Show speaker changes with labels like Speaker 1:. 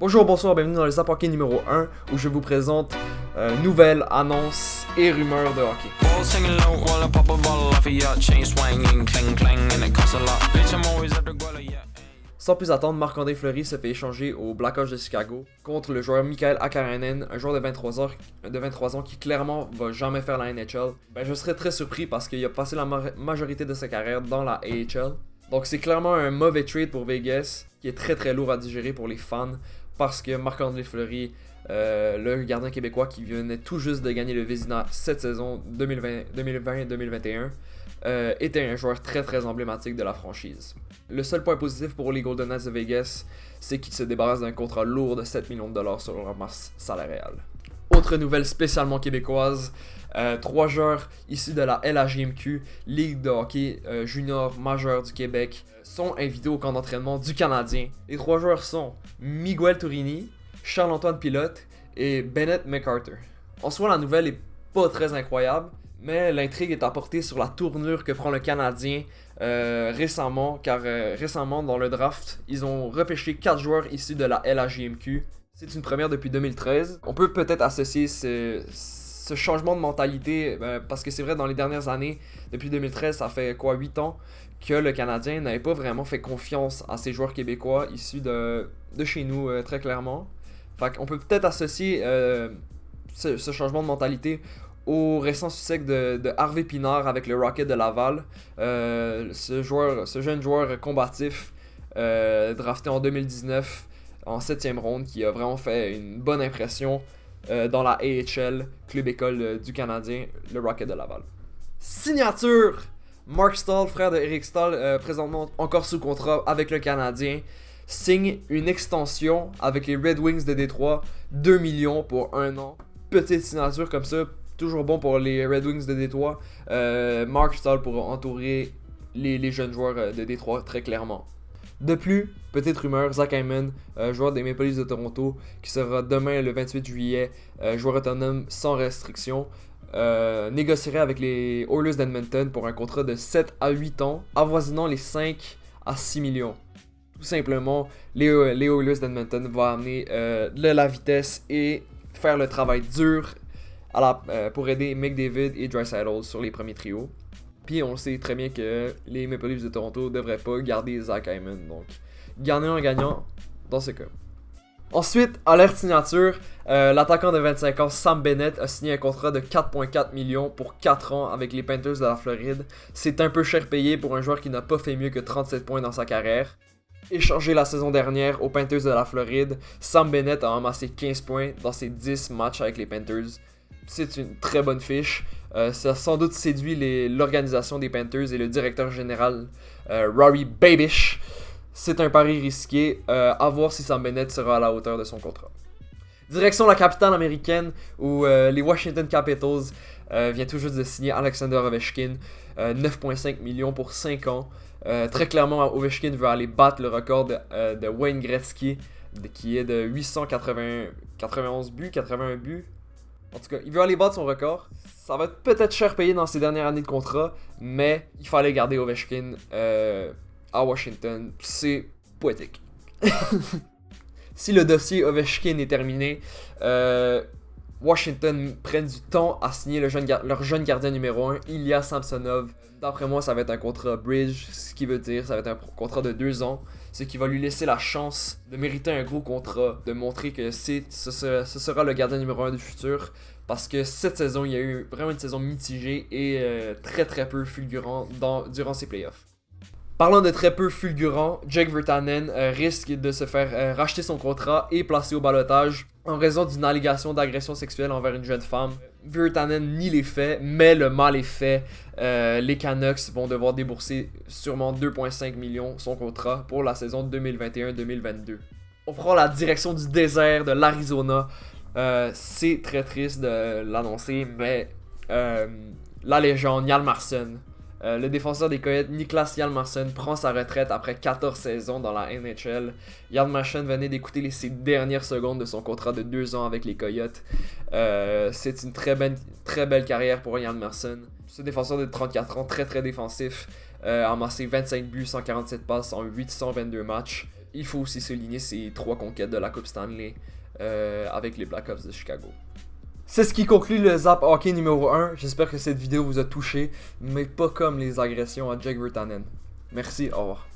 Speaker 1: Bonjour, bonsoir, bienvenue dans le Zap Hockey numéro 1 où je vous présente nouvelles, annonces et rumeurs de hockey. Sans plus attendre, Marc-André Fleury se fait échanger aux Blackhawks de Chicago contre le joueur Mikael Hakkarainen, un joueur de 23 ans qui clairement va jamais faire la NHL. Je serais très surpris parce qu'il a passé la majorité de sa carrière dans la AHL. Donc c'est clairement un mauvais trade pour Vegas qui est très très lourd à digérer pour les fans parce que Marc-André Fleury, le gardien québécois qui venait tout juste de gagner le Vezina cette saison 2020-2021, était un joueur très très emblématique de la franchise. Le seul point positif pour les Golden Knights de Vegas, c'est qu'ils se débarrassent d'un contrat lourd de 7 millions de dollars sur leur masse salariale. Autre nouvelle spécialement québécoise, 3 joueurs issus de la LHJMQ, Ligue de hockey junior majeure du Québec, sont invités au camp d'entraînement du Canadien. Les 3 joueurs sont Miguel Tourini, Charles-Antoine Pilote et Bennett McArthur. En soi, la nouvelle est pas très incroyable, mais l'intrigue est apportée sur la tournure que prend le Canadien récemment, car récemment dans le draft, ils ont repêché 4 joueurs issus de la LHJMQ. C'est une première depuis 2013. On peut peut-être associer ce changement de mentalité, parce que c'est vrai, dans les dernières années, depuis 2013, ça fait 8 ans, que le Canadien n'avait pas vraiment fait confiance à ces joueurs québécois issus de chez nous, très clairement. Fait qu'on peut peut-être associer ce changement de mentalité au récent succès de Harvey Pinard avec le Rocket de Laval. Ce jeune joueur combatif, drafté en 2019 en 7e ronde, qui a vraiment fait une bonne impression dans la AHL, club école du Canadien, le Rocket de Laval. Signature! Mark Stahl, frère de Eric Stahl, présentement encore sous contrat avec le Canadien, signe une extension avec les Red Wings de Détroit, 2 millions pour 1 an. Petite signature comme ça, toujours bon pour les Red Wings de Détroit. Mark Stahl pour entourer les jeunes joueurs de Détroit très clairement. De plus, petite rumeur, Zach Hyman, joueur des Maple Leafs de Toronto, qui sera demain le 28 juillet, joueur autonome sans restriction, négocierait avec les Oilers d'Edmonton pour un contrat de 7 à 8 ans, avoisinant les 5 à 6 millions. Tout simplement, les Oilers d'Edmonton vont amener de la vitesse et faire le travail dur pour aider McDavid et Draisaitl sur les premiers trios. Puis on sait très bien que les Maple Leafs de Toronto ne devraient pas garder Zach Hyman. Donc, gagnant-gagnant dans ce cas. Ensuite, alerte signature, l'attaquant de 25 ans Sam Bennett a signé un contrat de 4,4 millions pour 4 ans avec les Panthers de la Floride. C'est un peu cher payé pour un joueur qui n'a pas fait mieux que 37 points dans sa carrière. Échangé la saison dernière aux Panthers de la Floride, Sam Bennett a amassé 15 points dans ses 10 matchs avec les Panthers. C'est une très bonne fiche. Ça a sans doute séduit l'organisation des Panthers et le directeur général Rory Babish. C'est un pari risqué. À voir si Sam Bennett sera à la hauteur de son contrat. Direction la capitale américaine où les Washington Capitals viennent tout juste de signer Alexander Ovechkin. 9,5 millions pour 5 ans. Très clairement, Ovechkin veut aller battre le record de Wayne Gretzky, qui est de 891 buts, 81 buts. En tout cas, il veut aller battre son record. Ça va être peut-être cher payé dans ses dernières années de contrat, mais il fallait garder Ovechkin à Washington. C'est poétique. Si le dossier Ovechkin est terminé, Washington prenne du temps à signer leur jeune gardien numéro 1, Ilya Samsonov. D'après moi, ça va être un contrat bridge, ce qui veut dire ça va être un contrat de 2 ans, ce qui va lui laisser la chance de mériter un gros contrat, de montrer que ce sera le gardien numéro 1 du futur. Parce que cette saison, il y a eu vraiment une saison mitigée et très très peu fulgurant durant ses playoffs. Parlant de très peu fulgurant, Jake Virtanen risque de se faire racheter son contrat et placer au ballottage en raison d'une allégation d'agression sexuelle envers une jeune femme. Virtanen nie les faits, mais le mal est fait. Les Canucks vont devoir débourser sûrement 2,5 millions son contrat pour la saison 2021-2022. On prend la direction du désert de l'Arizona. C'est très triste de l'annoncer, mais la légende Hjalmarsson, le défenseur des Coyotes Niklas Hjalmarsson prend sa retraite après 14 saisons dans la NHL. Hjalmarsson venait d'écouter ses dernières secondes de son contrat de 2 ans avec les Coyotes. C'est une très belle carrière pour Hjalmarsson. Ce défenseur de 34 ans, très très défensif, a amassé 25 buts, 147 passes en 822 matchs. il faut aussi souligner ses 3 conquêtes de la Coupe Stanley avec les Blackhawks de Chicago. C'est ce qui conclut le Zap Hockey numéro 1. J'espère que cette vidéo vous a touché, mais pas comme les agressions à Jake Virtanen. Merci, au revoir.